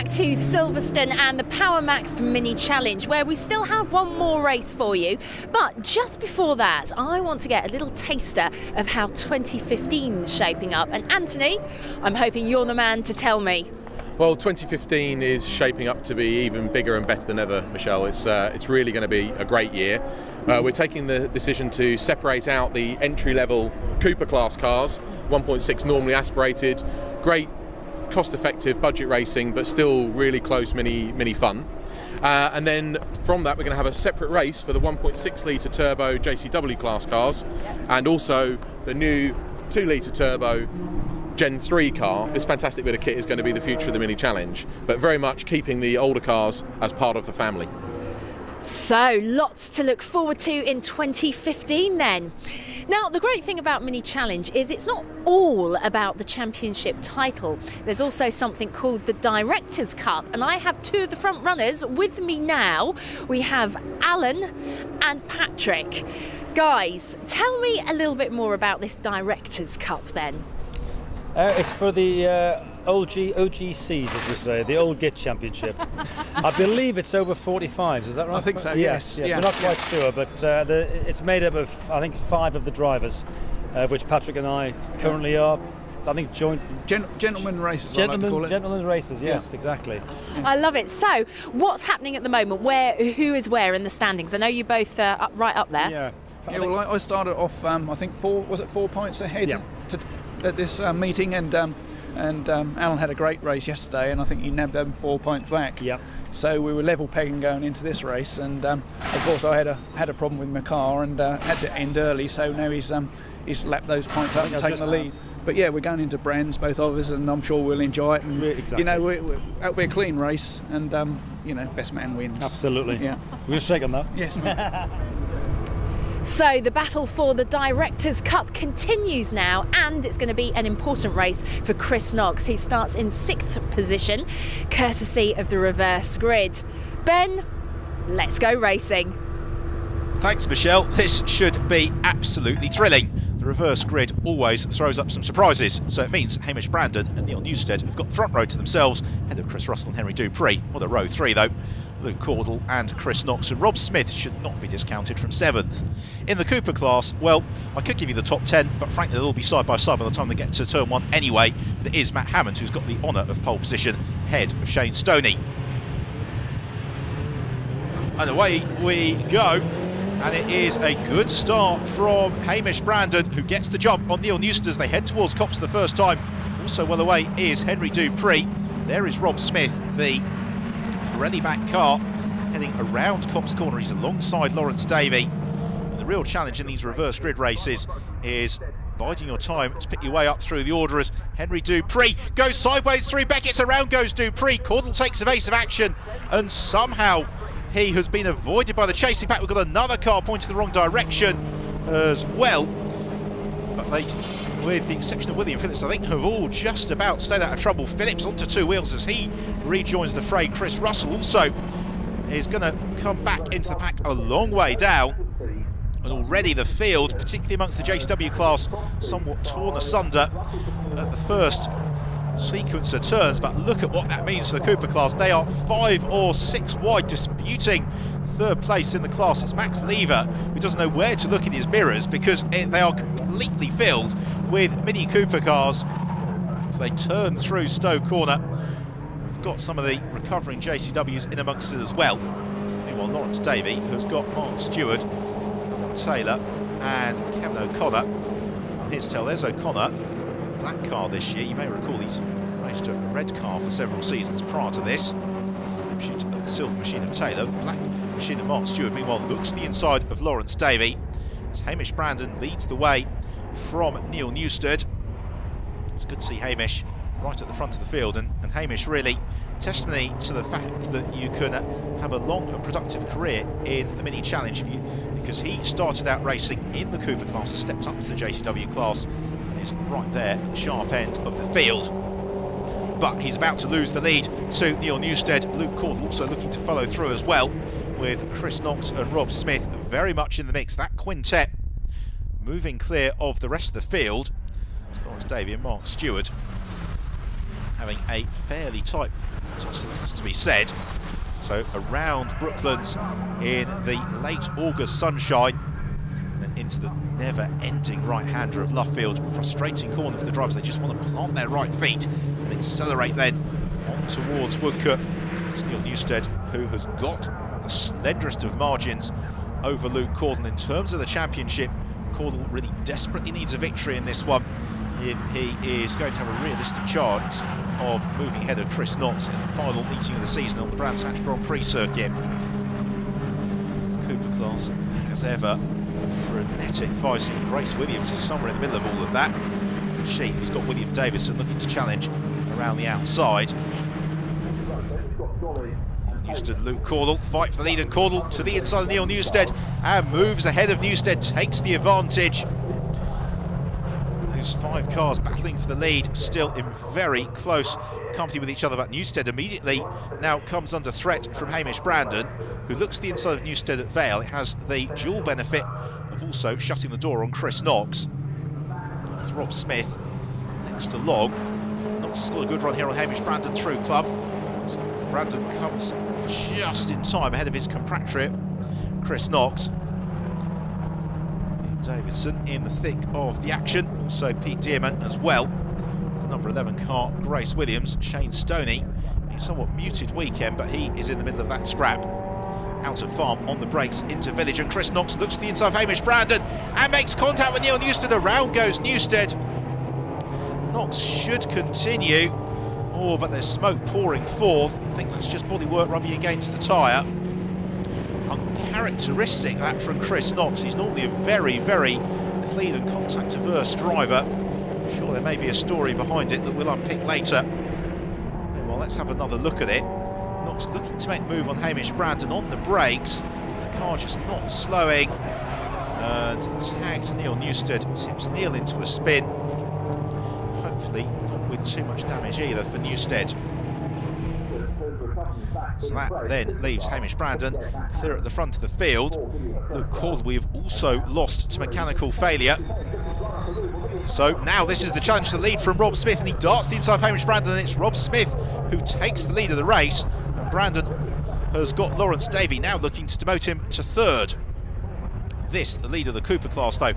back to Silverstone and the Power Maxed Mini Challenge, where we still have one more race for you. But just before that, I want to get a little taster of how 2015 is shaping up. And Anthony, I'm hoping you're the man to tell me. Well, 2015 is shaping up to be even bigger and better than ever, Michelle. It's really going to be a great year. We're taking the decision to separate out the entry-level Cooper class cars, 1.6 normally aspirated, great cost-effective budget racing, but still really close mini fun. And then from that, we're going to have a separate race for the 1.6 litre turbo JCW class cars, and also the new 2 litre turbo Gen 3 car. This fantastic bit of kit is going to be the future of the Mini Challenge, but very much keeping the older cars as part of the family. So, lots to look forward to in 2015 then. Now, the great thing about Mini Challenge is it's not all about the championship title. There's also something called the Directors' Cup, and I have two of the front runners with me now. We have Alan and Patrick. Guys, tell me a little bit more about this Directors' Cup then. It's for the OGCs, as we say, the Old Git Championship. I believe it's over 45s, is that right? I think so, yes. Yeah. We're not quite sure, but it's made up of, I think, 5 of the drivers, which Patrick and I currently are, I think, joint... Gentlemen races, I like to call it. Gentlemen races, yes, Yeah. exactly. Yeah. I love it. So, what's happening at the moment? Who is where in the standings? I know you both are right up there. Yeah. Well, I started off, I think 4 points ahead at this meeting, and Alan had a great race yesterday, and I think he nabbed them 4 points back. Yeah. So we were level pegging going into this race, and of course I had a problem with my car and had to end early. So now he's lapped those points up and taken the lead. But yeah, we're going into Brands, both of us, and I'm sure we'll enjoy it. And exactly. You know, it'll be a clean race, and you know, best man wins. Absolutely. Yeah. We'll shake on that. Yes. So the battle for the Directors' Cup continues now, and it's going to be an important race for Chris Knox. He starts in 6th position, courtesy of the reverse grid. Ben, let's go racing. Thanks, Michelle. This should be absolutely thrilling. The reverse grid always throws up some surprises, so it means Hamish Brandon and Neil Newstead have got the front row to themselves, ahead of Chris Russell and Henry Dupree. What a row 3 though. Luke Cordell and Chris Knox and Rob Smith should not be discounted from 7th. In the Cooper class, well, I could give you the top 10, but frankly they'll all be side by side by the time they get to turn 1 anyway. But it is Matt Hammond who's got the honour of pole position, ahead of Shane Stoney. And away we go. And it is a good start from Hamish Brandon, who gets the jump on Neil Newstead as they head towards Copse the first time. Also well away is Henry Dupree. There is Rob Smith, the Pirelli back car, heading around Copse Corner. He's alongside Lawrence Davey. And the real challenge in these reverse grid races is biding your time to pick your way up through the order as Henry Dupree goes sideways through Beckett's. Around goes Dupree. Cordell takes evasive action, and somehow he has been avoided by the chasing pack. We've got another car pointing the wrong direction as well. But they, with the exception of William Phillips, I think have all just about stayed out of trouble. Phillips onto 2 wheels as he rejoins the fray. Chris Russell also is going to come back into the pack a long way down. And already the field, particularly amongst the JCW class, somewhat torn asunder at the first sequence of turns. But look at what that means for the Cooper class. They are 5 or 6 wide, disputing 3rd place in the class. It's Max Lever who doesn't know where to look in his mirrors, because they are completely filled with Mini Cooper cars as they turn through Stowe Corner. We've got some of the recovering JCWs in amongst it as well. Meanwhile, Lawrence Davey has got Mark Stewart, Alan Taylor and Kevin O'Connor. On his tail, there's O'Connor. Black car this year. You may recall he's raced a red car for several seasons prior to this. The silver machine of Taylor, the black machine of Mark Stewart, meanwhile looks the inside of Lawrence Davey as Hamish Brandon leads the way from Neil Newstead. It's good to see Hamish right at the front of the field, and Hamish really testimony to the fact that you can have a long and productive career in the Mini Challenge, because he started out racing in the Cooper class and stepped up to the JCW class and is right there at the sharp end of the field. But he's about to lose the lead to Neil Newstead. Luke Cordell also looking to follow through as well, with Chris Knox and Rob Smith very much in the mix. That quintet moving clear of the rest of the field. It's Lawrence Davey and Mark Stewart having a fairly tight has to be said. So around Brooklands in the late August sunshine and into the never-ending right-hander of Luffield. Frustrating corner for the drivers. They just want to plant their right feet and accelerate then on towards Woodcote. It's Neil Newstead who has got the slenderest of margins over Luke Caudle in terms of the championship. Caudle really desperately needs a victory in this one if he is going to have a realistic chance of moving ahead of Chris Knox in the final meeting of the season on the Brands Hatch Grand Prix circuit. Cooper class, as ever, frenetic fighting. Grace Williams is somewhere in the middle of all of that. She has got William Davison looking to challenge around the outside. Newstead, Luke Caudle, fight for the lead, and Caudle to the inside of Neil Newstead and moves ahead of Newstead, takes the advantage. Those 5 cars battling for the lead, still in very close company with each other, but Newstead immediately now comes under threat from Hamish Brandon, who looks to the inside of Newstead at Vale. It has the dual benefit of also shutting the door on Chris Knox. It's Rob Smith next to Long. Knox still a good run here on Hamish Brandon through club. Brandon comes just in time ahead of his compatriot Chris Knox. Davidson in the thick of the action, also Pete Dearman as well. The number 11 car, Grace Williams. Shane Stoney, a somewhat muted weekend, but he is in the middle of that scrap. Out of farm on the brakes into village, and Chris Knox looks to the inside of Hamish Brandon and makes contact with Neil Newstead. Around goes Newstead. Knox should continue. Oh, but there's smoke pouring forth. I think that's just bodywork rubbing against the tyre. Uncharacteristic that from Chris Knox. He's normally a very, very clean and contact-averse driver. I'm sure there may be a story behind it that we'll unpick later. Well, let's have another look at it. Knox looking to make a move on Hamish Brandon on the brakes. The car just not slowing. And tags Neil Newstead, tips Neil into a spin. Hopefully not with too much damage either for Newstead. So that then leaves Hamish Brandon clear at the front of the field. Luke Caudle we've also lost to mechanical failure. So now this is the challenge to the lead from Rob Smith, and he darts the inside of Hamish Brandon, and it's Rob Smith who takes the lead of the race. And Brandon has got Lawrence Davey now looking to demote him to 3rd. This, the lead of the Cooper class though,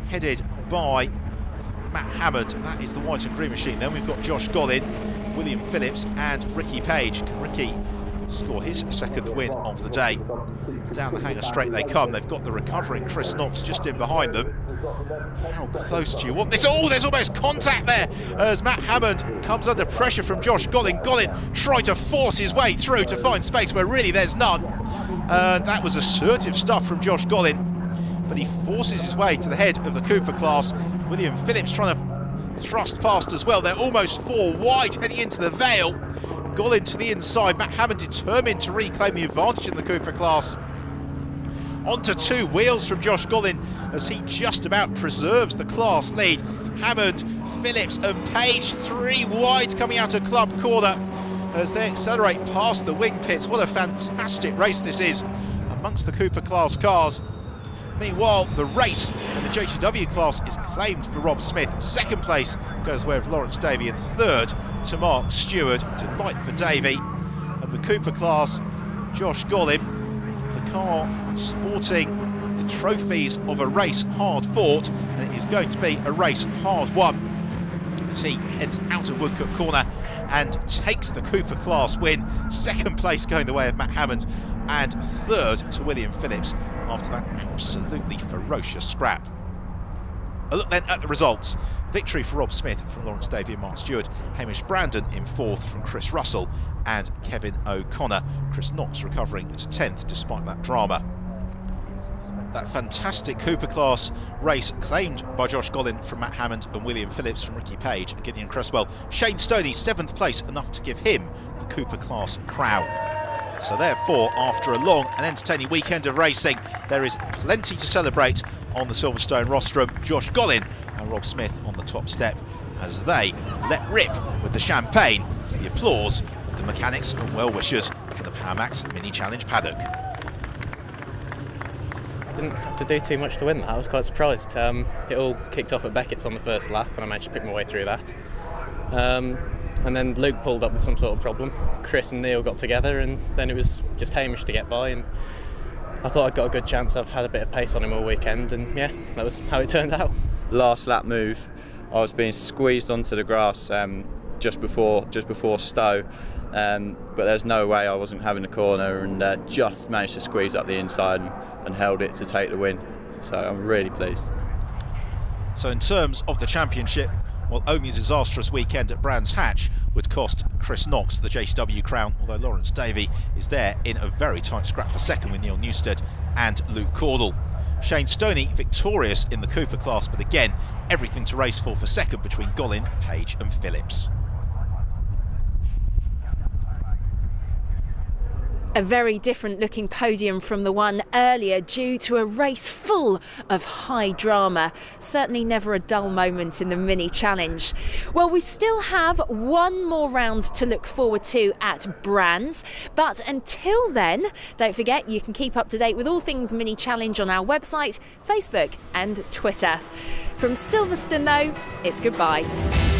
headed by Matt Hammond. That is the white and green machine. Then we've got Josh Gollin, William Phillips and Ricky Page. Can Ricky score his 2nd win of the day? Down the hangar straight they come. They've got the recovering Chris Knox just in behind them. How close do you want this? Oh, there's almost contact there as Matt Hammond comes under pressure from Josh Gollin. Gollin tried to force his way through to find space where really there's none. That was assertive stuff from Josh Gollin, but he forces his way to the head of the Cooper class. William Phillips trying to thrust past as well. They're almost 4 wide heading into the Vale. Gollin to the inside. Matt Hammond determined to reclaim the advantage in the Cooper class. Onto 2 wheels from Josh Gollin as he just about preserves the class lead. Hammond, Phillips and Page 3 wide coming out of club corner as they accelerate past the wing pits. What a fantastic race this is amongst the Cooper class cars. Meanwhile, the race in the JTW class is claimed for Rob Smith. 2nd place goes the way of Lawrence Davey, and 3rd to Mark Stewart. Delight for Davey. And the Cooper class, Josh Gollin, the car sporting the trophies of a race hard fought, and it is going to be a race hard won as he heads out of Woodcote corner and takes the Cooper class win. 2nd place going the way of Matt Hammond, and 3rd to William Phillips after that absolutely ferocious scrap. A look then at the results. Victory for Rob Smith from Lawrence Davey and Mark Stewart. Hamish Brandon in 4th from Chris Russell and Kevin O'Connor. Chris Knox recovering at a 10th despite that drama. That fantastic Cooper class race claimed by Josh Gollin from Matt Hammond and William Phillips from Ricky Page and Gideon Cresswell. Shane Stoney 7th place, enough to give him the Cooper class crown. So therefore, after a long and entertaining weekend of racing, there is plenty to celebrate on the Silverstone rostrum. Josh Gollin and Rob Smith on the top step as they let rip with the champagne to the applause of the mechanics and well-wishers from the Power Max Mini Challenge paddock. Didn't have to do too much to win that. I was quite surprised. It all kicked off at Beckett's on the first lap and I managed to pick my way through that. and then Luke pulled up with some sort of problem. Chris and Neil got together, and then it was just Hamish to get by, and I thought I'd got a good chance. I've had a bit of pace on him all weekend, and yeah, that was how it turned out. Last lap move, I was being squeezed onto the grass just before Stowe, but there's no way I wasn't having the corner, and just managed to squeeze up the inside and held it to take the win. So I'm really pleased. So in terms of the championship, well, only a disastrous weekend at Brands Hatch would cost Chris Knox the JCW crown, although Lawrence Davey is there in a very tight scrap for second with Neil Newstead and Luke Caudle. Shane Stoney victorious in the Cooper class, but again, everything to race for second between Gollin, Page and Phillips. A very different looking podium from the one earlier due to a race full of high drama. Certainly never a dull moment in the mini challenge. Well, we still have one more round to look forward to at Brands, but until then, don't forget you can keep up to date with all things mini challenge on our website, Facebook and Twitter. From Silverstone though, it's goodbye.